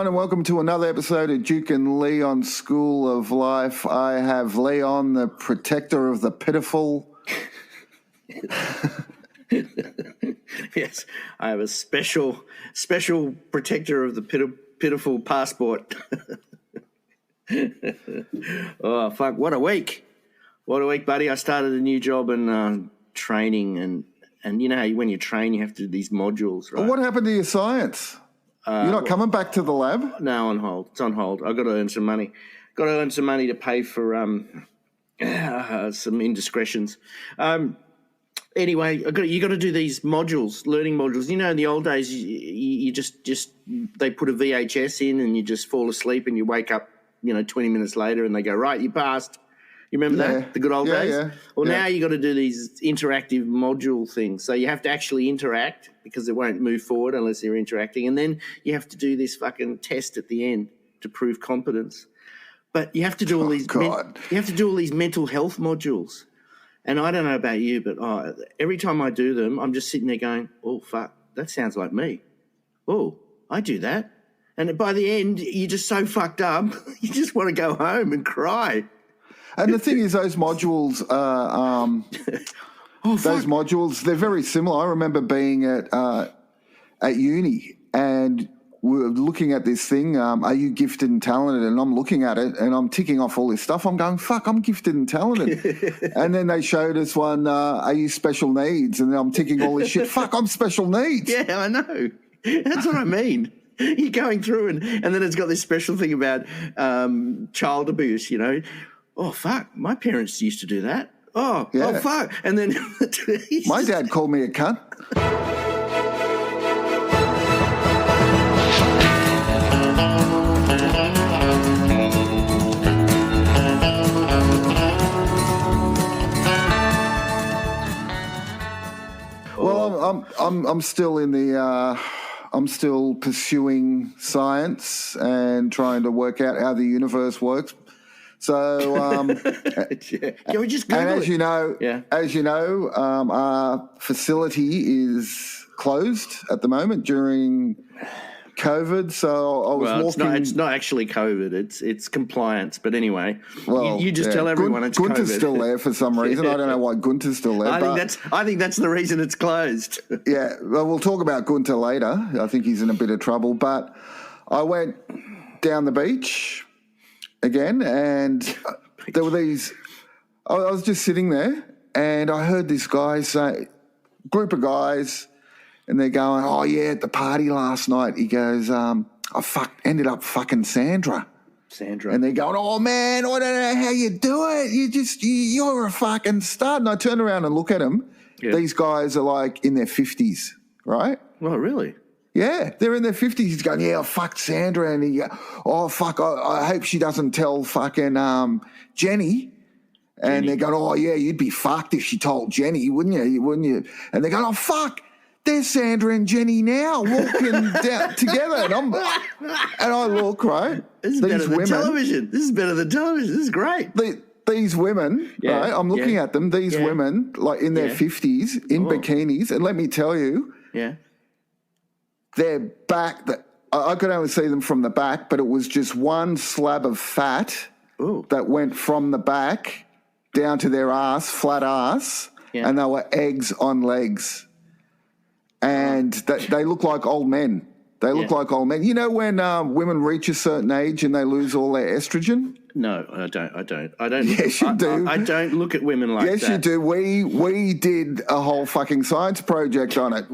everyone, and welcome to another episode of Duke and Leon School of Life. I have Leon, the protector of the pitiful. Yes, I have a special protector of the pitiful passport. Oh, fuck, what a week. What a week, buddy. I started a new job in training, and you know how when you train, you have to do these modules, right? What happened to your science? You're not coming back to the lab? No, on hold. It's on hold. I've got to earn some money. Got to earn some money to pay for some indiscretions. Anyway, you got to do these modules, learning modules. You know, in the old days, you just they put a VHS in and you just fall asleep and you wake up, 20 minutes later and they go, right, you passed. You remember that? The good old days? Yeah. Well, now you got to do these interactive module things. So you have to actually interact because it won't move forward unless you're interacting. And then you have to do this fucking test at the end to prove competence. But you have to do all these mental health modules. And I don't know about you, but every time I do them, I'm just sitting there going, oh, fuck, that sounds like me. Oh, I do that. And by the end, you're just so fucked up, you just want to go home and cry. And the thing is, those modules they're very similar. I remember being at uni and we were looking at this thing, are you gifted and talented? And I'm looking at it and I'm ticking off all this stuff. I'm going, fuck, I'm gifted and talented. And then they showed us one, are you special needs? And I'm ticking all this shit. Fuck, I'm special needs. Yeah, I know. That's what I mean. You're going through and then it's got this special thing about child abuse, Oh, fuck, my parents used to do that. Oh, fuck. And then... My dad called me a cunt. Well, I'm still in the... I'm still pursuing science and trying to work out how the universe works. So, Can we just Google as you know, our facility is closed at the moment during COVID. So I was walking. It's not actually COVID. It's compliance. But anyway, you just tell everyone it's Gunter's COVID. still there for some reason. I don't know why Gunter's still there. I think that's the reason it's closed. Yeah, well, we'll talk about Gunter later. I think he's in a bit of trouble. But I went down the beach again, and there were these. I was just sitting there, and I heard this guy say, group of guys, and they're going, "Oh yeah, at the party last night." He goes, ended up fucking Sandra. And they're going, "Oh man, I don't know how you do it. You're a fucking stud." And I turn around and look at them. Yeah. These guys are like in their 50s, right? Oh, really? Yeah, they're in their 50s. He's going, "Yeah, I fucked Sandra." And he goes, "Oh, fuck, I hope she doesn't tell fucking Jenny." And they're going, "Oh, yeah, you'd be fucked if she told Jenny, wouldn't you? And they're going, "Oh, fuck, there's Sandra and Jenny now walking down together." And I look, right? This is better than television. This is better than television. This is great. These women, right? I'm looking at them. These women, like in their 50s, in bikinis. And let me tell you, their back, I could only see them from the back, but it was just one slab of fat that went from the back down to their ass, flat ass, and they were eggs on legs. And they look like old men. They look like old men. You know when women reach a certain age and they lose all their estrogen? No, I don't. Yes, you do. I don't look at women like that. Yes, you do. We did a whole fucking science project on it.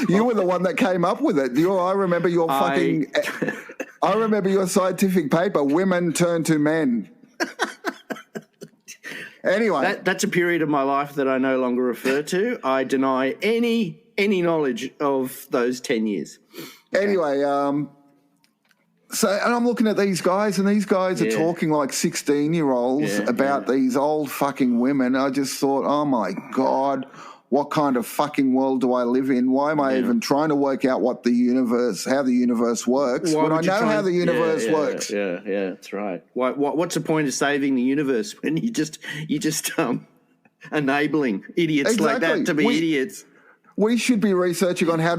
You were the one that came up with it. I remember your I remember your scientific paper, Women Turn to Men. Anyway. That's a period of my life that I no longer refer to. I deny any knowledge of those 10 years. Okay. Anyway, and I'm looking at these guys, and these guys are talking like 16-year-olds about these old fucking women. I just thought, oh, my God, what kind of fucking world do I live in? Why am I even trying to work out how the universe works when I know how the universe works? Yeah, that's right. What's the point of saving the universe when you just enabling idiots like that to be idiots? We should be researching on how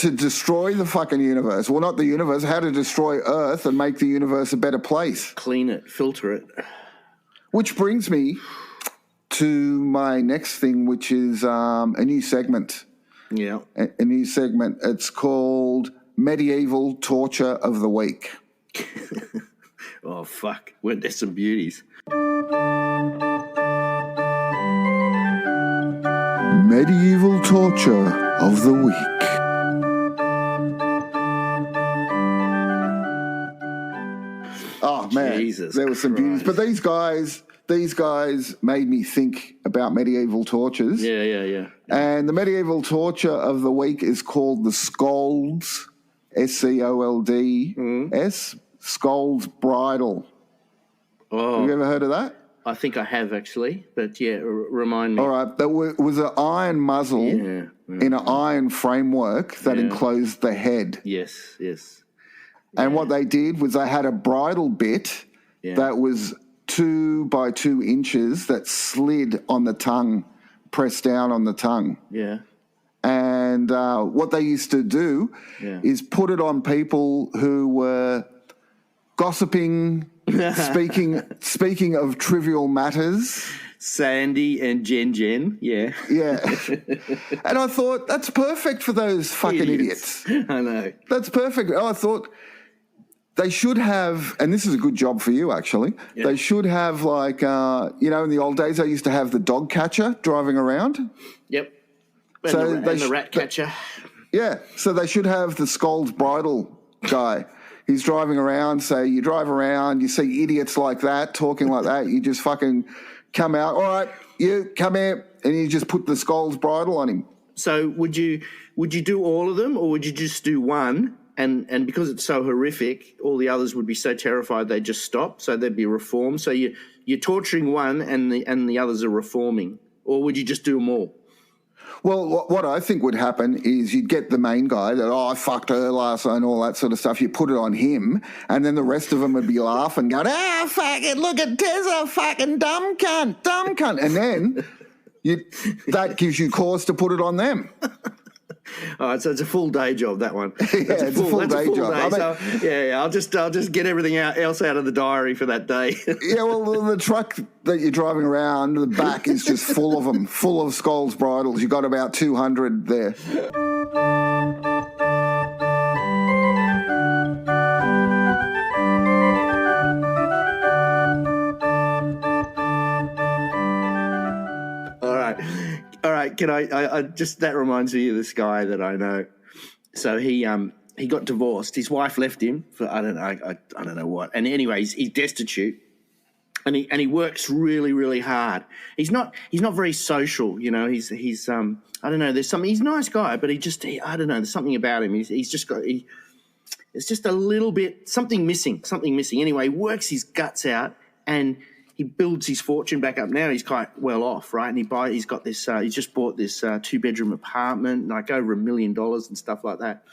to destroy the fucking universe. Well, not the universe, how to destroy Earth and make the universe a better place. Clean it, filter it. Which brings me to my next thing, which is a new segment. Yeah. A new segment. It's called Medieval Torture of the Week. Oh, fuck. Weren't there some beauties? Medieval Torture of the Week. Oh, man. Jesus there were some beauties. But these guys made me think about medieval tortures. Yeah. And the medieval torture of the week is called the Scold's, Scolds, Scold's Bridle. Oh, Have you ever heard of that? I think I have actually, but yeah, remind me. All right, there was an iron muzzle in an iron framework that enclosed the head. Yes. And what they did was they had a bridle bit that was 2 by 2 inches that slid on the tongue, pressed down on the tongue. Yeah. And what they used to do is put it on people who were gossiping, speaking of trivial matters. Sandy and Jen, yeah. Yeah. And I thought, that's perfect for those fucking idiots. I know. That's perfect. I thought they should have, and this is a good job for you, actually. Yeah. They should have, like, in the old days, they used to have the dog catcher driving around. Yep. And the rat catcher. Yeah. So they should have the Scold's Bridle guy. He's driving around. So you drive around, you see idiots like that, talking like that. You just fucking come out. All right, you come here, and you just put the Scold's Bridle on him. So would you do all of them, or would you just do one? And because it's so horrific, all the others would be so terrified they'd just stop. So they'd be reformed. So you're torturing one, and the others are reforming, or would you just do them all? Well, what I think would happen is you'd get the main guy that, I fucked her last night and all that sort of stuff. You put it on him, and then the rest of them would be laughing, going, fucking look at Tessa, fucking dumb cunt. And then that gives you cause to put it on them. All right, so it's a full day job, that one. It's a full day job. I'll just get everything else out of the diary for that day. Yeah, well, the truck that you're driving around, the back is just full of them, full of Scold's Bridles. You got about 200 there. All right, can I just, that reminds me of this guy that I know. So he got divorced. His wife left him for I don't know what. And anyways, he's destitute, and he works really, really hard. He's not very social, He's I don't know. There's something. He's a nice guy, but I don't know. There's something about him. He's just got it's just a little bit something missing. Anyway, he works his guts out and he builds his fortune back up. Now he's quite well off, right? And he's got this. He's just bought this 2-bedroom apartment, like over $1 million and stuff like that.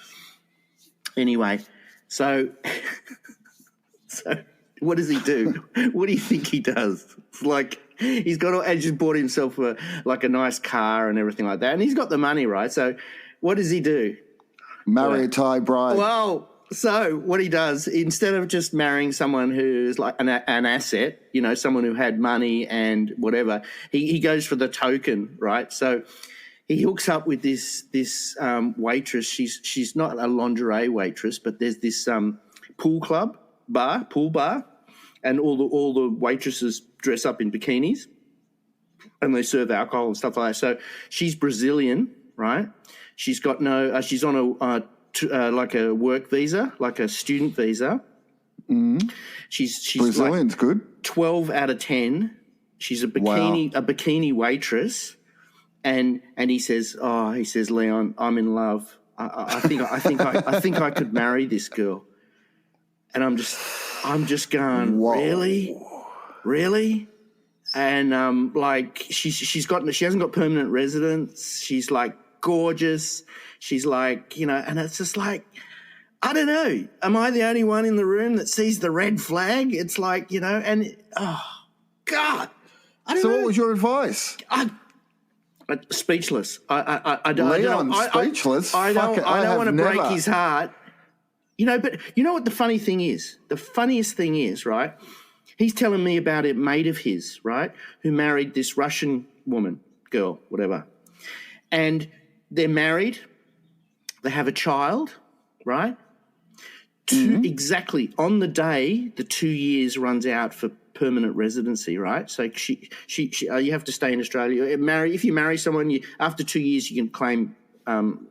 Anyway, so what does he do? What do you think he does? It's like he's just bought himself a nice car and everything like that, and he's got the money, right? So what does he do? Marry a Thai bride. Well. So what he does, instead of just marrying someone who's like an asset, someone who had money and whatever, he goes for the token, right? So he hooks up with this waitress. She's not a lingerie waitress, but there's this pool bar, and all the waitresses dress up in bikinis, and they serve alcohol and stuff like that. So she's Brazilian, right? She's got she's on like a work visa, like a student visa. Mm. She's Brazilian's like good. 12 out of 10. She's a bikini waitress, and he says, Leon, I'm in love. I think I could marry this girl. And I'm just going, whoa. Really? And like she hasn't got permanent residence. She's like gorgeous. She's like, and it's just like, I don't know. Am I the only one in the room that sees the red flag? It's like, and oh God. I don't know. What was your advice? But speechless. I Leon, don't know. speechless? I Fuck don't, it, I don't want to have break never. his heart. But you know what the funny thing is? The funniest thing is, right? He's telling me about a mate of his, right, who married this Russian woman, girl, whatever. And they're married. They have a child, right? Exactly on the day the 2 years runs out for permanent residency, right? So she you have to stay in Australia. If you marry someone, after 2 years you can claim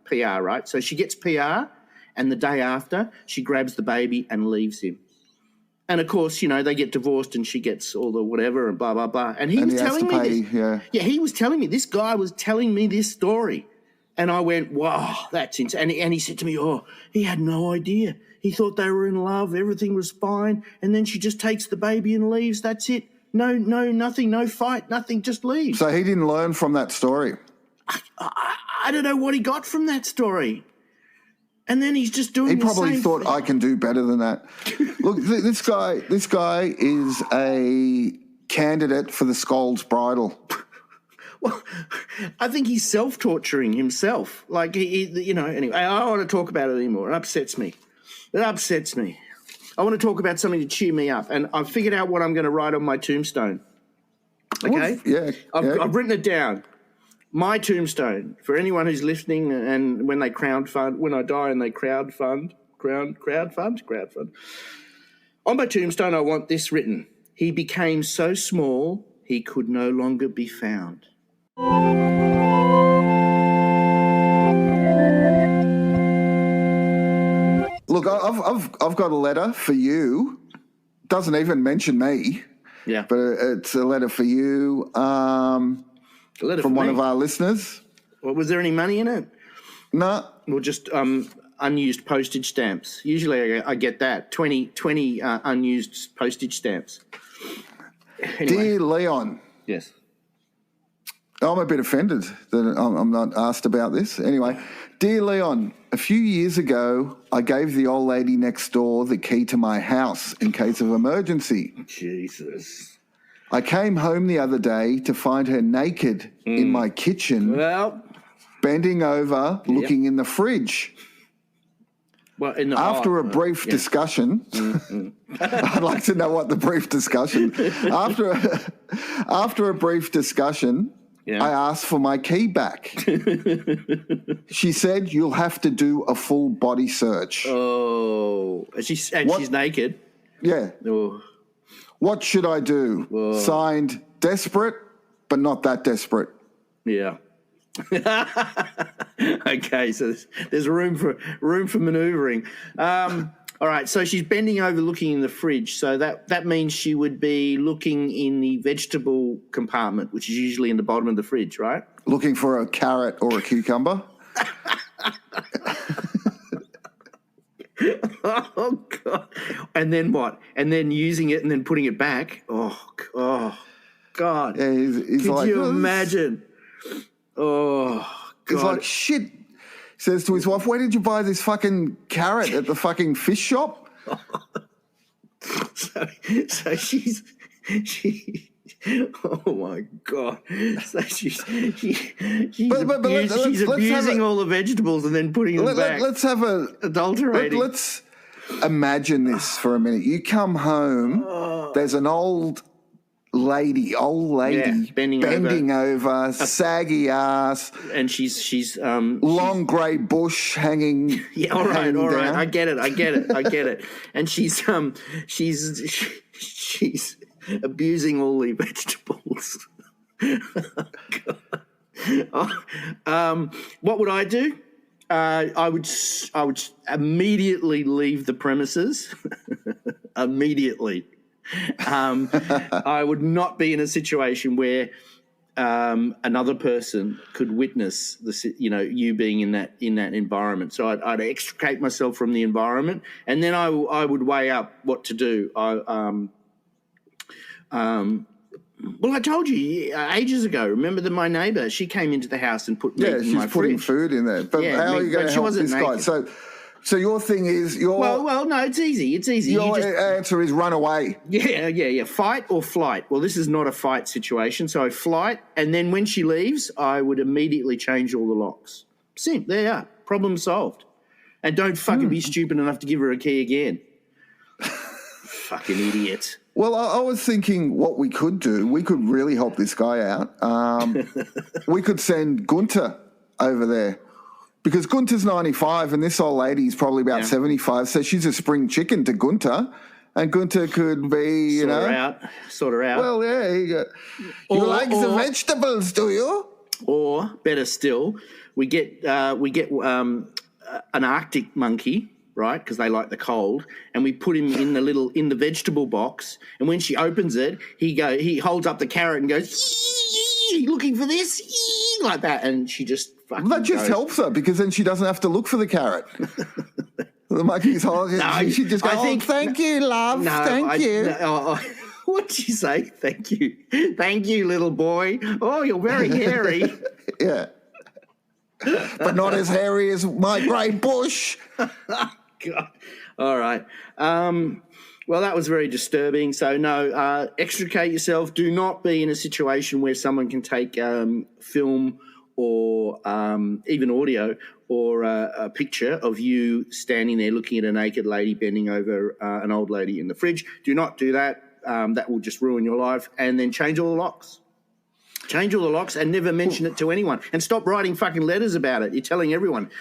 PR, right? So she gets PR, and the day after she grabs the baby and leaves him. And of course, they get divorced, and she gets all the whatever and blah blah blah. And he was telling me this. Yeah, he was telling me. This guy was telling me this story, and I went, "Wow, that's insane." And he said to me, "Oh, he had no idea. He thought they were in love. Everything was fine, and then she just takes the baby and leaves. That's it. No, nothing. No fight. Nothing. Just leaves." So he didn't learn from that story. I don't know what he got from that story. And then he's just doing. He the probably same thought thing. I can do better than that. Look, this guy is a candidate for the Scold's Bridal. Well, I think he's self-torturing himself. Like Anyway, I don't want to talk about it anymore. It upsets me. I want to talk about something to cheer me up, and I've figured out what I'm going to write on my tombstone. Okay? I've written it down. My tombstone, for anyone who's listening, and when I die and they crowdfund. On my tombstone, I want this written: "He became so small, he could no longer be found." Look, I've got a letter for you. Doesn't even mention me. Yeah. But it's a letter for you. From one of our listeners. Well, was there any money in it? No. Or just unused postage stamps? Usually I get that, 20 unused postage stamps. Anyway. Dear Leon. Yes. I'm a bit offended that I'm not asked about this. Anyway, dear Leon, a few years ago, I gave the old lady next door the key to my house in case of emergency. Jesus. I came home the other day to find her naked in my kitchen, bending over, looking in the fridge. Well, after a brief discussion, I'd like to know what the brief discussion. After a brief discussion, I asked for my key back. She said, "You'll have to do a full body search." Oh, she's naked. Yeah. Oh. What should I do? Whoa. Signed, desperate, but not that desperate. Yeah. Okay, so there's room for manoeuvring. All right, so she's bending over, looking in the fridge. So that means she would be looking in the vegetable compartment, which is usually in the bottom of the fridge, right? Looking for a carrot or a cucumber. Oh God! And then what? And then using it and then putting it back. Oh God! Yeah, he's Could like, you imagine? Oh God! He's like, shit. He says to his wife, "Where did you buy this fucking carrot at the fucking fish shop?" So she's. Oh my God! So she's abusing all the vegetables and then putting them back. Let's have adulterating. Let's imagine this for a minute. You come home. There's an old lady, bending over, saggy ass, and she's long grey bush hanging. Yeah, all right. Down. I get it. And she's abusing all the vegetables. What would I do? I would immediately leave the premises. Immediately. I would not be in a situation where another person could witness you being in that environment. So I'd extricate myself from the environment, and then I would weigh up what to do. Well, I told you ages ago. Remember my neighbour? She came into the house and put meat in my fridge. She's putting food in there. But how are you going to help this guy? So So your thing is Well, no, it's easy. It's easy. Your answer is run away. Yeah. Fight or flight. Well, this is not a fight situation. So flight, and then when she leaves, I would immediately change all the locks. Simple. There you are. Problem solved. And don't fucking be stupid enough to give her a key again. Fucking idiot. Well, I was thinking what we could do. We could really help this guy out. We could send Gunter over there. Because Gunter's 95 and this old lady's probably about 75, so she's a spring chicken to Gunter, and Gunter could be, Sort her out. Well, yeah, you like the vegetables, do you? Or better still, we get an Arctic monkey, right? Because they like the cold, and we put him in the vegetable box, and when she opens it, he holds up the carrot and goes, "Yee, looking for this," like that, and she just. That just helps her because then she doesn't have to look for the carrot. The monkey's holding. She just goes, "Thank you, love. Thank you." What'd you say? Thank you, little boy. Oh, you're very hairy. Yeah, but not as hairy as my great bush. God. All right. Well, that was very disturbing. So, no, extricate yourself. Do not be in a situation where someone can take film or even audio or a picture of you standing there looking at a naked lady bending over an old lady in the fridge. Do not do that. That will just ruin your life. And then change all the locks. Change all the locks and never mention it to anyone. And stop writing fucking letters about it. You're telling everyone.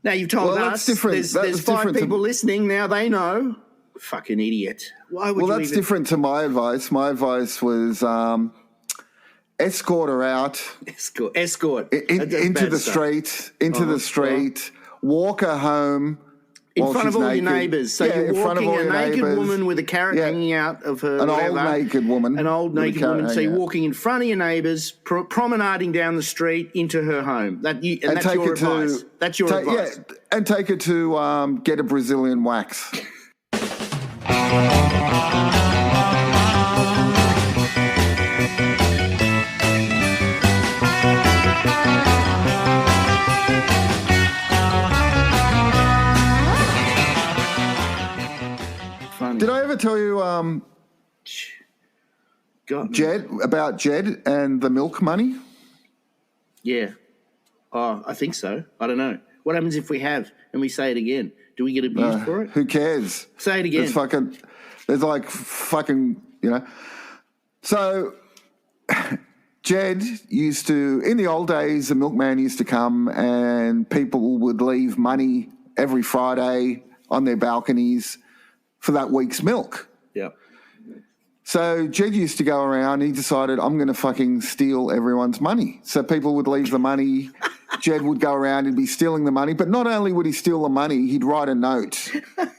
Now, you've told us there's 5 people listening. Now they know. Fucking idiot. Why would you that's different to my advice. My advice was escort her out. Escort. Into the street, walk her home. In front of all your neighbours. So you're walking a naked woman with a carrot hanging out of her. An old naked woman. So you're walking in front of your neighbours, promenading down the street into her home. That's your advice. That's your advice. Yeah, and take her to get a Brazilian wax. Did I ever tell you Jed and the milk money? Yeah. Oh, I think so. I don't know. What happens if we have and we say it again? Do we get abused for it? Who cares? Say it again. There's like fucking, So Jed used to, in the old days, the milkman used to come and people would leave money every Friday on their balconies for that week's milk. Yeah. So Jed used to go around. He decided, I'm going to fucking steal everyone's money. So people would leave the money. Jed would go around and be stealing the money. But not only would he steal the money, he'd write a note.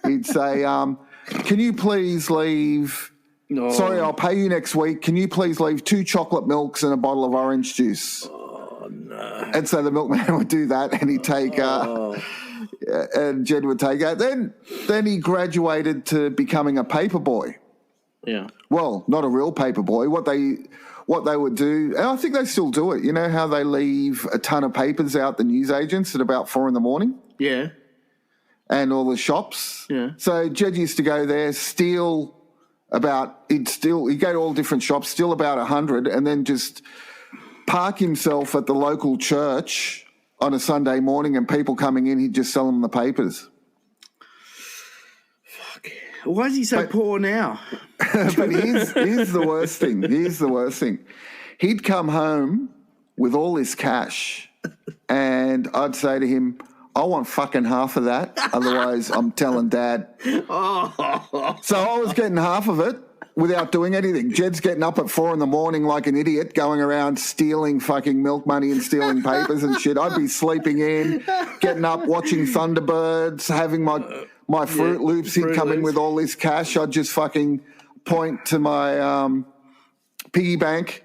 He'd say, can you please leave... No. Sorry, I'll pay you next week. Can you please leave 2 chocolate milks and a bottle of orange juice? Oh, no. And so the milkman would do that and he'd take... and Jed would take out. Then he graduated to becoming a paper boy. Yeah. Well, not a real paper boy. What they would do, and I think they still do it. You know how they leave a ton of papers out the newsagents at about 4 a.m? Yeah. And all the shops. Yeah. So Jed used to go there, he'd go to all different shops, steal about 100, and then just park himself at the local church on a Sunday morning, and people coming in, he'd just sell them the papers. Fuck. Why is he so poor now? But here's the worst thing. He'd come home with all this cash, and I'd say to him, I want fucking half of that. Otherwise, I'm telling Dad. Oh. So I was getting half of it without doing anything. Jed's getting up at 4 a.m. like an idiot, going around stealing fucking milk money and stealing papers and shit. I'd be sleeping in, getting up, watching Thunderbirds, having my Fruit Loops. He'd come in with all this cash. I'd just fucking point to my piggy bank.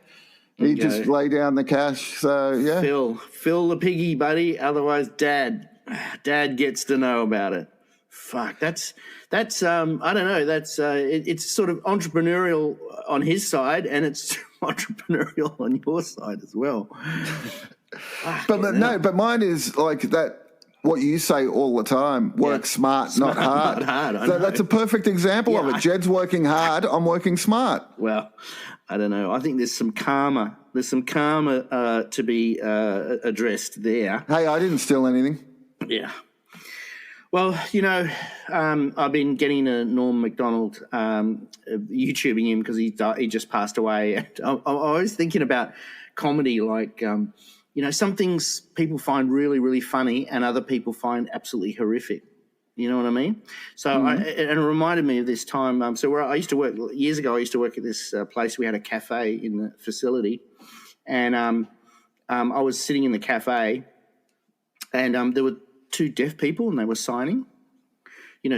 He'd just lay down the cash. So, yeah. Fill the piggy, buddy. Otherwise, Dad gets to know about it. Fuck, that's I don't know. That's it's sort of entrepreneurial on his side, and it's entrepreneurial on your side as well. But mine is like that. what you say all the time: work smart, not hard. Not hard. I So know. that's a perfect example of it. Jed's working hard. I'm working smart. Well, I don't know. I think there's some karma. There's some karma to be addressed there. Hey, I didn't steal anything. Yeah. Well, I've been getting to Norm Macdonald, YouTubing him because he just passed away. And I was thinking about comedy, like, some things people find really, really funny and other people find absolutely horrific. You know what I mean? So, and it reminded me of this time. So where I used to work years ago, I used to work at this place. We had a cafe in the facility, and I was sitting in the cafe, and there were two deaf people, and they were signing.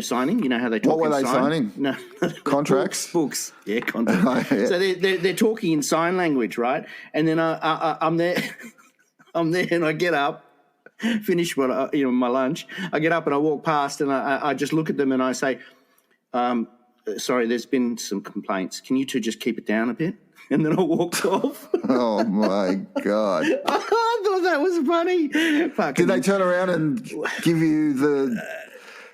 Signing. You know how they talk. What were they signing? No, Contracts. Books. Yeah, contracts. Yeah. So they're talking in sign language, right? And then I'm there, and I get up. Finish my lunch. I get up and I walk past and I just look at them and I say, sorry, there's been some complaints. Can you two just keep it down a bit? And then I walked off. Oh, my God. I thought that was funny. Did they turn around and give you the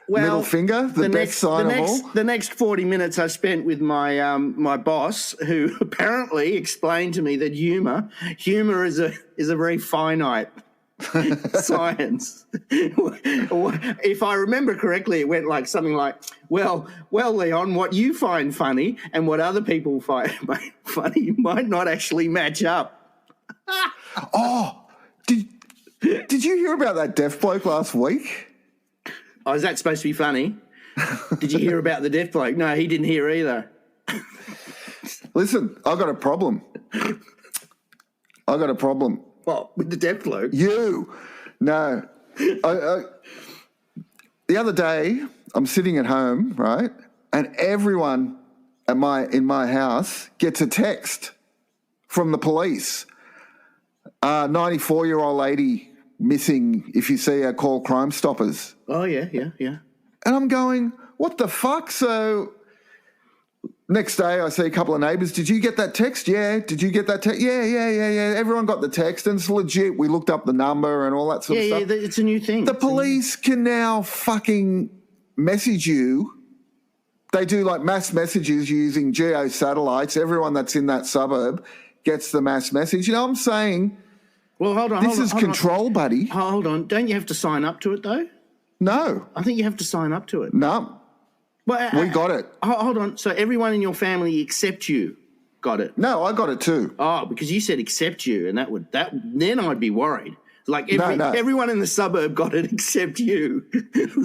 middle finger, the best sign of all? The next 40 minutes I spent with my my boss, who apparently explained to me that humour is a very finite science. If I remember correctly, it went like something like, well, Leon, what you find funny and what other people find funny might not actually match up. Oh, did you hear about that deaf bloke last week? Oh, is that supposed to be funny? Did you hear about the deaf bloke? No, he didn't hear either. Listen, I've got a problem. What, with the deaf bloke? You. No. The other day, I'm sitting at home, right, and everyone in my house gets a text from the police. 94-year-old lady missing. If you see her, call Crime Stoppers. Oh, yeah. And I'm going, what the fuck? So next day I see a couple of neighbours. Did you get that text? Yeah. Did you get that text? Yeah. Everyone got the text and it's legit. We looked up the number and all that sort of stuff. Yeah, it's a new thing. The police can now fucking message you. They do like mass messages using geo satellites. Everyone that's in that suburb gets the mass message. You know what I'm saying? Well, hold on. This is control, buddy. Hold on. Don't you have to sign up to it, though? No. I think you have to sign up to it. No. Well, we got it. Hold on. So everyone in your family except you got it? No, I got it too. Oh, because you said except you, and then I'd be worried. Like everyone in the suburb got it except you.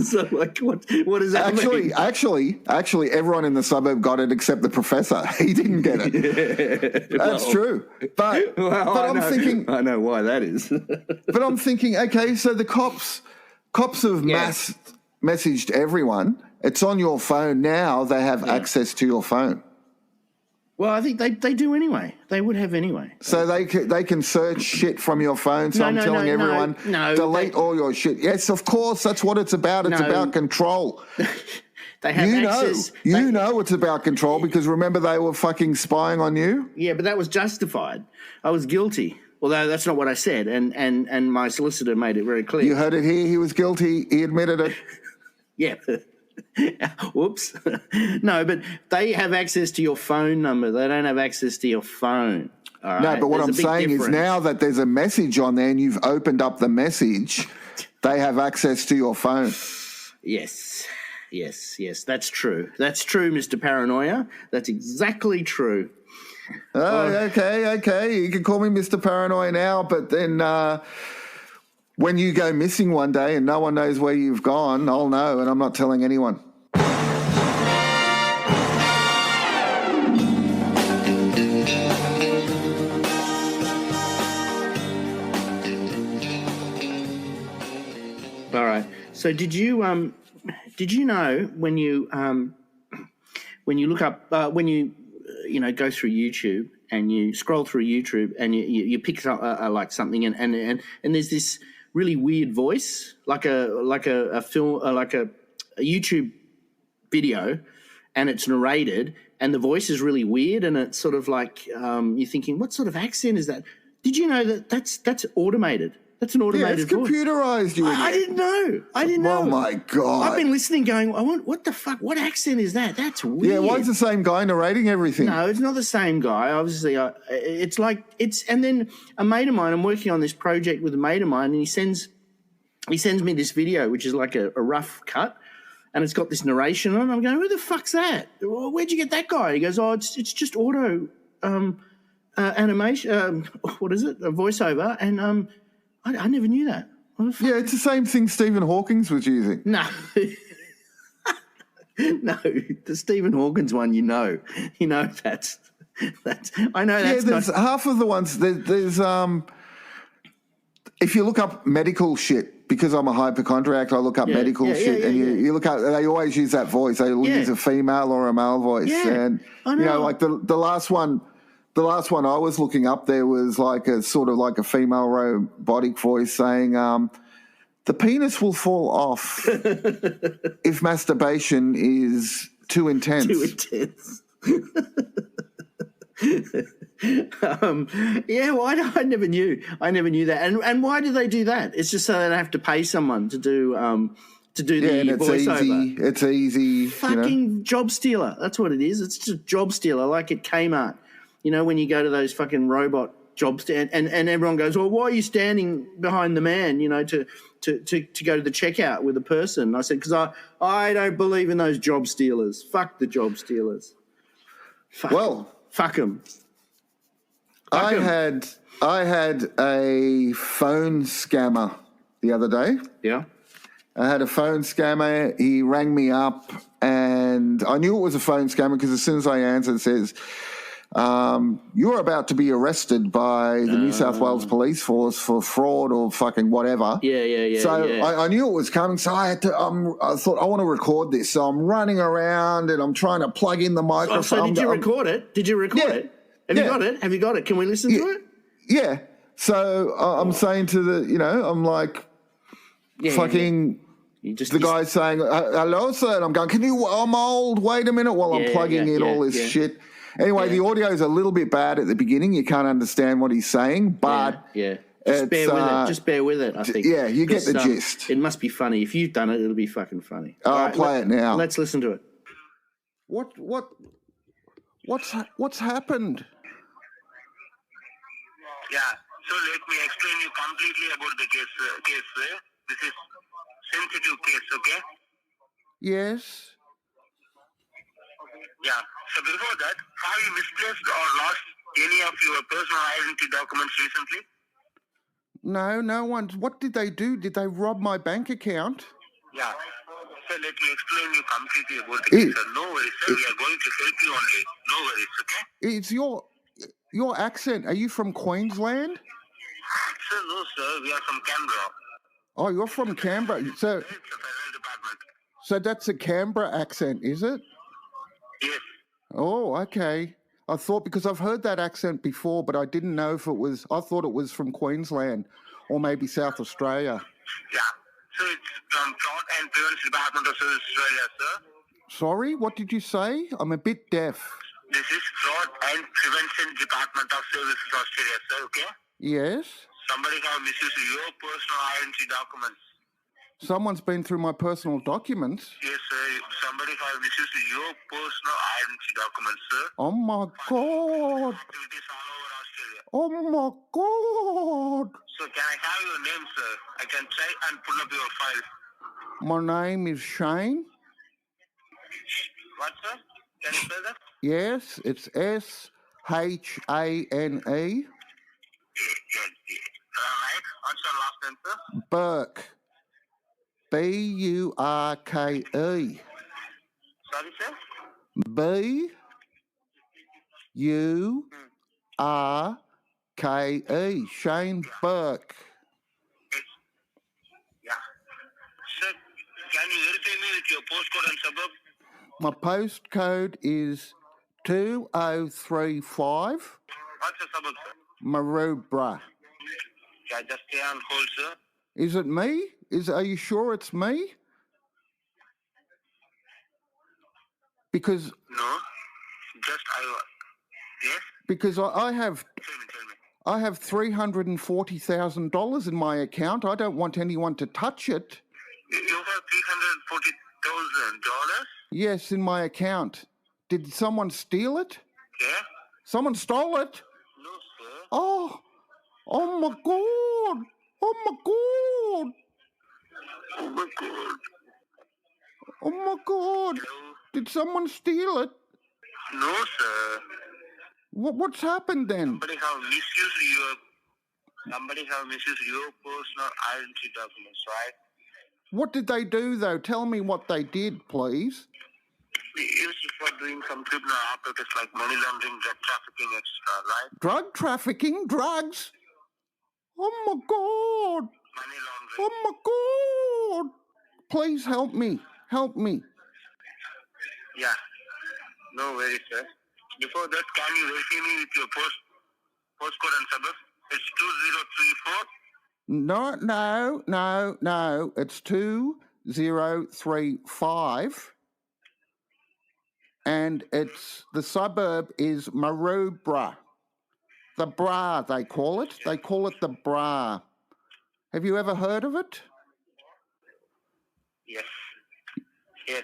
So like, what does that mean? Actually, everyone in the suburb got it except the professor. He didn't get it. That's true. But I'm thinking, I know why that is. But I'm thinking, okay, so the cops have mass messaged everyone. It's on your phone now. They have access to your phone. Well, I think they do anyway. They would have anyway. So they can search shit from your phone. So I'm telling everyone, delete all your shit. Yes, of course. That's what it's about. It's about control. They have access. You know it's about control because remember they were fucking spying on you? Yeah, but that was justified. I was guilty. Although that's not what I said, and my solicitor made it very clear. You heard it here. He was guilty. He admitted it. Yeah. Whoops. No, but they have access to your phone number. They don't have access to your phone. All right? No, but what I'm saying is now that there's a message on there and you've opened up the message, they have access to your phone. Yes. That's true. That's true, Mr. Paranoia. That's exactly true. Oh, okay. You can call me Mr. Paranoia now, but then when you go missing one day and no one knows where you've gone, I'll know, and I'm not telling anyone. All right. So did you know when you look up when you go through YouTube and you scroll through YouTube and you pick up like something and there's this really weird voice like a film like a YouTube video and it's narrated and the voice is really weird and it's sort of like you're thinking what sort of accent is that? Did you know that that's automated? That's an Yeah, automated it's voice. computerized, you I idiot. didn't know. I didn't know. Oh, my God. I've been listening going, what the fuck? What accent is that? That's weird. Yeah, why is the same guy narrating everything? No, it's not the same guy. Obviously, it's like and then a mate of mine. I'm working on this project with a mate of mine, and he sends me this video, which is like a rough cut, and it's got this narration on it. I'm going, who the fuck's that? Where'd you get that guy? He goes, oh, it's just auto animation. What is it? A voiceover, and I never knew that. Yeah, it's the same thing Stephen Hawking's was using. No. No, the Stephen Hawkins one, that's I know that's there's not half of the ones there's if you look up medical shit, because I'm a hypochondriac, I look up medical shit, and you look up, they always use that voice. They use a female or a male voice, and I know. like the last one I was looking up, there was like a sort of like a female robotic voice saying, the penis will fall off if masturbation is too intense. Too intense. I never knew. I never knew that. And why do they do that? It's just so they don't have to pay someone to do the and it's voiceover. It's easy. Fucking job stealer. That's what it is. It's just job stealer, like at Kmart. When you go to those fucking robot jobs and everyone goes, well, why are you standing behind the man, to go to the checkout with a person? I said, because I don't believe in those job stealers. Fuck the job stealers. Fuck them. I had a phone scammer the other day. Yeah. I had a phone scammer. He rang me up, and I knew it was a phone scammer because as soon as I answered, it says, you're about to be arrested by the New South Wales Police Force for fraud or fucking whatever. Yeah. So I knew it was coming, so I had to. I thought I want to record this, so I'm running around and I'm trying to plug in the microphone. So did you record it? Did you record it? Have you got it? Have you got it? Can we listen to it? Yeah. So I'm saying to I'm like, fucking. The guy's saying, hello, sir. And I'm going, I'm old. Wait a minute while I'm plugging in all this shit. Anyway, the audio is a little bit bad at the beginning. You can't understand what he's saying, but Just bear with it, I think. Yeah, you get the gist. It must be funny. If you've done it, it'll be fucking funny. I'll play it now. Let's listen to it. What's happened? Yeah, so let me explain you completely about the case. This is sensitive case, okay? Yes. Yeah. So before that, have you misplaced or lost any of your personal identity documents recently? No one. What did they do? Did they rob my bank account? Yeah. So let me explain you completely about the case, sir. No worries, sir. We are going to help you only. No worries, okay? It's your accent. Are you from Queensland? Sir, no, sir. We are from Canberra. Oh, you're from Canberra. So, It's a federal department. so that's a Canberra accent, is it? Yes. Oh, okay. I thought, because I've heard that accent before, but I didn't know if it was, I thought it was from Queensland or maybe South Australia. Yeah. So it's from Fraud and Prevention Department of Service Australia, sir. Sorry, what did you say? I'm a bit deaf. This is Fraud and Prevention Department of Service Australia, sir, okay? Yes? Somebody have misused your personal identity documents. Someone's been through my personal documents. Yes, sir. Somebody have misused your personal identity documents, sir. Oh my God. Activities all over Australia. Oh my God. So can I have your name, sir? I can try and pull up your file. My name is Shane. What, sir? Can you spell that? Yes, it's SHANE. Right. What's your last name, sir? Burke. BURKE. Sorry, sir? BURKE. Shane Burke. Yeah. Sir, can you verify me with your postcode and suburb? My postcode is 2035 What's your suburb, sir? Maroubra. Yeah, just stay on hold, sir. Is it me? Are you sure it's me? Because No. Just I. Yes? because I have Tell me. I have $340,000 in my account. I don't want anyone to touch it. You have $340,000? Yes, in my account. Did someone steal it? Yeah? Someone stole it? No, sir. Oh my God. Oh my God. Oh my God. Oh my God. Hello? Did someone steal it? No, sir. What's happened then? Somebody have misused your personal identity documents, right? What did they do though? Tell me what they did, please. They used it for doing some criminal activities like money laundering, drug trafficking, etc., right? Drug trafficking? Drugs? Oh my God. Money laundering. Oh my God. Please help me. Help me. Yeah. No worries, sir. Before that, can you help me with your postcode and suburb? It's 2034. No. It's 2035. And the suburb is Maroubra. The Bra, they call it. They call it the Bra. Have you ever heard of it? Yes. Yes,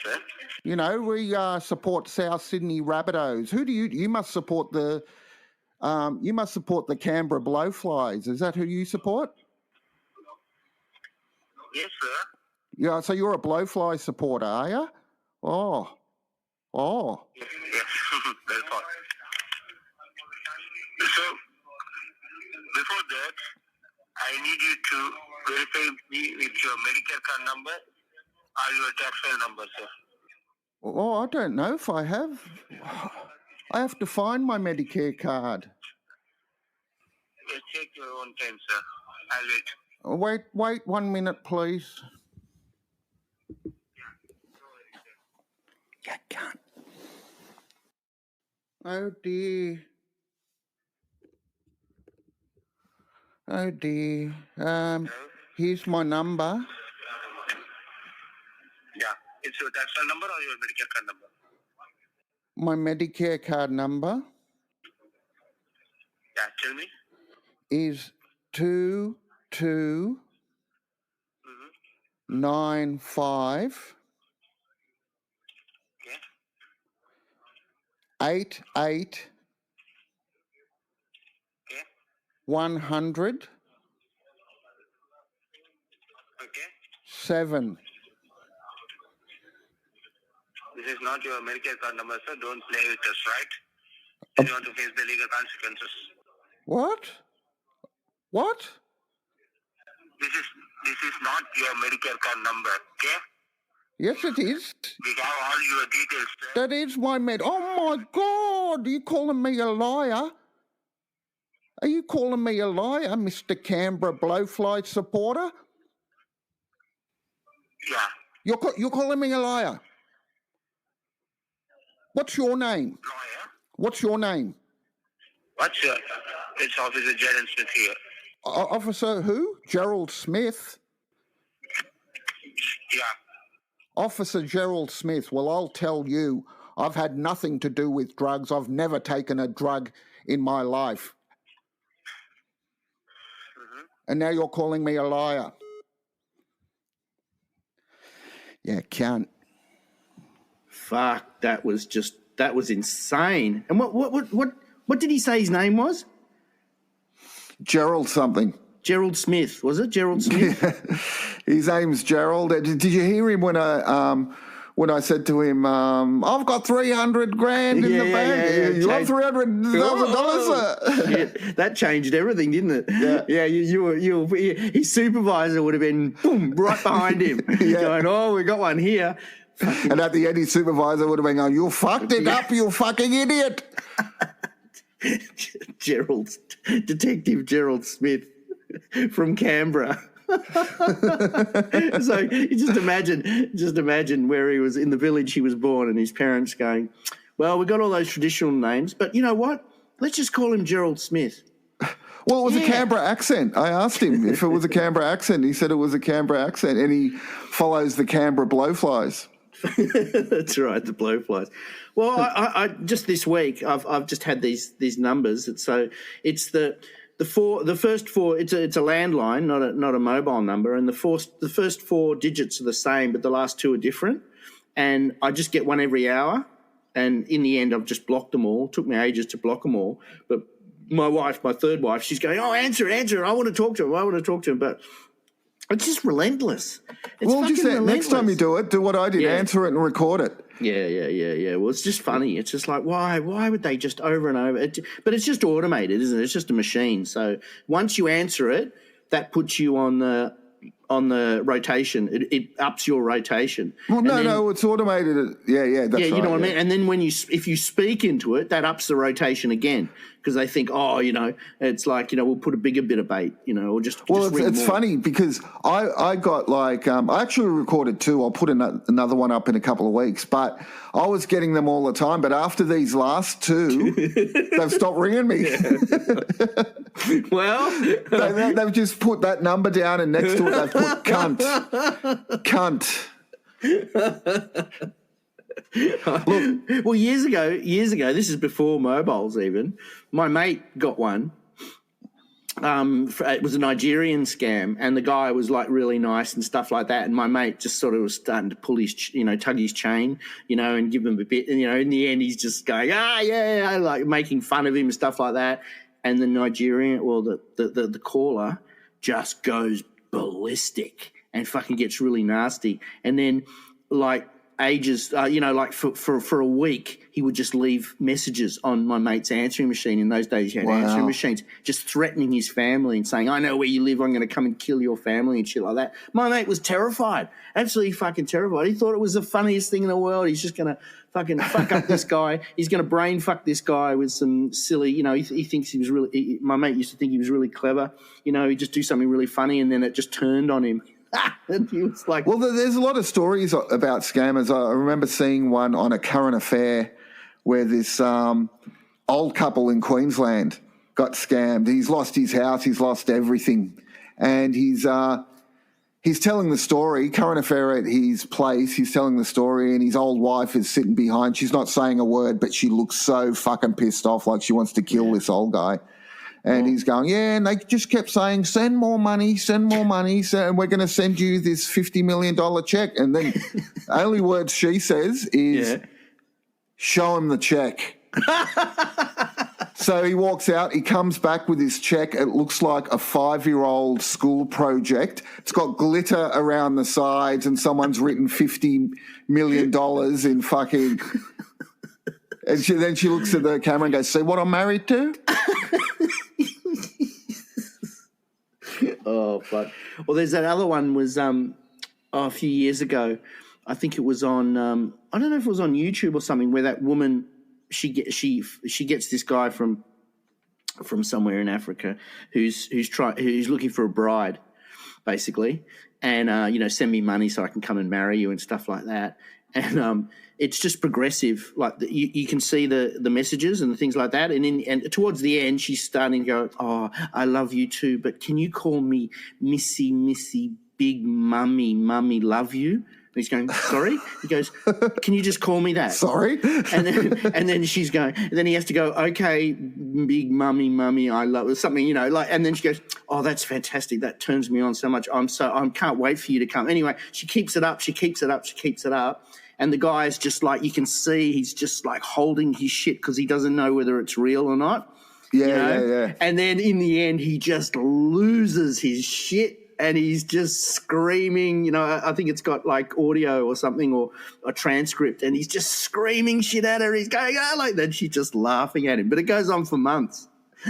sir. You know, we support South Sydney Rabbitohs. Who do you must support the Canberra Blowflies. Is that who you support? Yes, sir. Yeah, so you're a Blowfly supporter, are you? Oh. Yes. That's all. So, before that, I need you to verify me with your Medicare card number or your tax file number, sir. Oh, I don't know if I have. I have to find my Medicare card. Just take your own time, sir. I'll wait. Wait 1 minute, please. You can't. Oh dear. Here's my number. Yeah. It's your tax file number or your Medicare card number? My Medicare card number Yeah, tell me. is 2295 Okay. 88 Okay. 100 Okay. 7. This is not your Medicare card number, sir. Don't play with us, right? If you want to face the legal consequences. What? This is not your Medicare card number, okay? Yes, it is. We have all your details, sir. That is my Oh my God! Are you calling me a liar? Are you calling me a liar, Mr. Canberra Blowfly supporter? Yeah. You're calling me a liar. What's your name? Lawyer? What's your name? What's your... It's Officer Jaden Smith here. Officer who? Gerald Smith? Yeah. Officer Gerald Smith. Well, I'll tell you, I've had nothing to do with drugs. I've never taken a drug in my life. Mm-hmm. And now you're calling me a liar. Yeah, cunt. Fuck, that was insane. And what did he say his name was? Gerald something. Gerald Smith, was it? Gerald Smith? Yeah. His name's Gerald. Did you hear him when I said to him, I've got 300 grand in the bank. You want $300,000, sir? Shit. That changed everything, didn't it? Yeah. His supervisor would have been boom right behind him, going, "Oh, we got one here." And at the end, his supervisor would have been going, "You fucked it up, you fucking idiot." Detective Gerald Smith from Canberra. So you just imagine where he was in the village he was born, and his parents going, "Well, we got all those traditional names, but you know what? Let's just call him Gerald Smith." Well, it was a Canberra accent. I asked him if it was a Canberra accent. He said it was a Canberra accent, and he follows the Canberra Blowflies. That's right, the blowflies. Well, I just this week I've just had these numbers. So it's the first four. It's a landline, not a mobile number, and the first four digits are the same, but the last two are different. And I just get one every hour. And in the end, I've just blocked them all. It took me ages to block them all, but my wife, my third wife, she's going, "Oh, answer it! I want to talk to him." But it's just relentless. It's next time you do it, do what I did: answer it and record it. Yeah. Well, it's just funny. It's just like, why would they just over and over? But it's just automated, isn't it? It's just a machine. So once you answer it, that puts you on the rotation. It ups your rotation. Well, no, it's automated. Yeah, that's right. You know what I mean? And then if you speak into it, that ups the rotation again, because they think, it's like, we'll put a bigger bit of bait, or just it's funny because I got like I actually recorded two. I'll put another one up in a couple of weeks, but I was getting them all the time. But after these last two, they've stopped ringing me. Well, they've just put that number down, and next to it they've put cunt. Look, well, years ago, this is before mobiles even, my mate got one. It was a Nigerian scam, and the guy was like really nice and stuff like that. And my mate just sort of was starting to pull his, tug his chain, and give him a bit. And, in the end, he's just going, like making fun of him and stuff like that. And the Nigerian, the caller just goes ballistic and fucking gets really nasty. And then, like, ages, for a week, he would just leave messages on my mate's answering machine. In those days, you had answering machines, just threatening his family and saying, "I know where you live. I'm going to come and kill your family," and shit like that. My mate was terrified, absolutely fucking terrified. He thought it was the funniest thing in the world. He's just going to fucking fuck up this guy. He's going to brain fuck this guy with some silly, he thinks he was really, my mate used to think he was really clever. He'd just do something really funny, and then it just turned on him. And he was like, well, there's a lot of stories about scammers. I remember seeing one on A Current Affair where this old couple in Queensland got scammed. He's lost his house, he's lost everything, and he's telling the story. Current Affair at his place. He's telling the story, and his old wife is sitting behind. She's not saying a word, but she looks so fucking pissed off, like she wants to kill this old guy. And he's going, and they just kept saying, send more money, and we're going to send you this $50 million check. And then only words she says is, show him the check. So he walks out, he comes back with his check. It looks like a 5-year-old school project. It's got glitter around the sides, and someone's written $50 million in fucking... And then she looks at the camera and goes, see what I'm married to? Oh, fuck. Well, there's that other one was a few years ago. I think it was on I don't know if it was on YouTube or something, where that woman she gets this guy from somewhere in Africa who's looking for a bride, basically, and send me money so I can come and marry you and stuff like that. And it's just progressive. Like you can see the messages and the things like that. And towards the end, she's starting to go, "Oh, I love you too, but can you call me Missy, Big Mummy, love you?" And he's going, "Sorry." He goes, "Can you just call me that?" Sorry. And then she's going. And then he has to go, "Okay, Big Mummy, I love," or something, like. And then she goes, "Oh, that's fantastic. That turns me on so much. I can't wait for you to come." Anyway, she keeps it up. And the guy is just like, you can see he's just like holding his shit because he doesn't know whether it's real or not. Yeah. And then in the end, he just loses his shit and he's just screaming. I think it's got like audio or something or a transcript, and he's just screaming shit at her. He's going, like that. She's just laughing at him. But it goes on for months.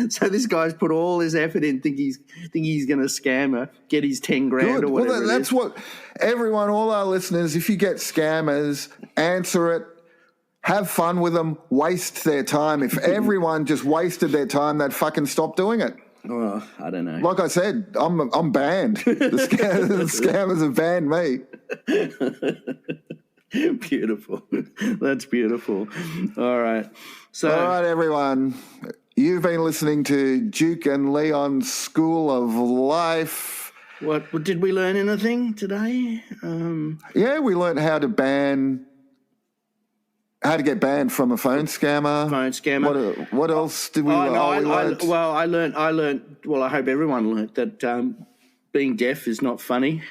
So this guy's put all his effort in, think he's going to scam her, get his 10 grand or whatever. Well, that's what everyone, all our listeners, if you get scammers, answer it, have fun with them, waste their time. If everyone just wasted their time, they'd fucking stop doing it. Oh, I don't know. Like I said, I'm banned. The scammers have banned me. Beautiful. That's beautiful. All right. All right, everyone. You've been listening to Duke and Leon's School of Life. What did we learn anything today? Yeah, we learned how to get banned from a phone scammer. Phone scammer. What else did we? I learned. learned. Well, I hope everyone learned that being deaf is not funny.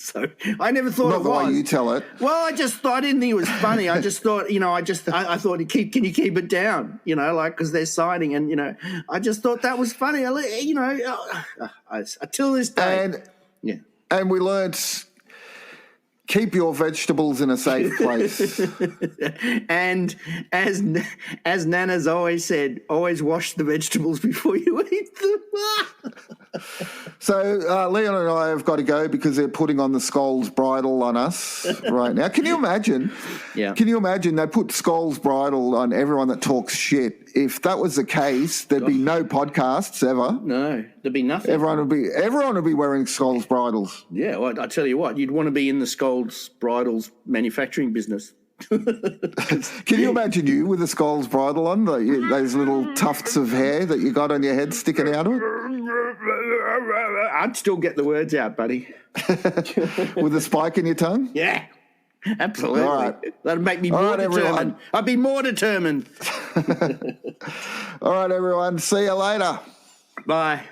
So I never thought Not it the was. way you tell it. Well, I didn't think it was funny. I just thought, I thought, can you keep it down? Because they're signing, and I just thought that was funny. Until this day, And we learned keep your vegetables in a safe place. and as Nana's always said, always wash the vegetables before you eat them. So Leon and I have got to go because they're putting on the Scold's bridle on us right now. Can you imagine? Yeah. Can you imagine they put Scold's bridle on everyone that talks shit? If that was the case, there'd be no podcasts ever. No, there'd be nothing. Everyone would be wearing Scold's bridles. Yeah, well, I tell you what, you'd want to be in the Scold's bridles manufacturing business. Can you imagine you with a Scold's bridle on, those little tufts of hair that you got on your head sticking out of it? I'd still get the words out, buddy. With a spike in your tongue? Yeah, absolutely. All right. That'd make me more determined. Everyone. I'd be more determined. All right, everyone. See you later. Bye.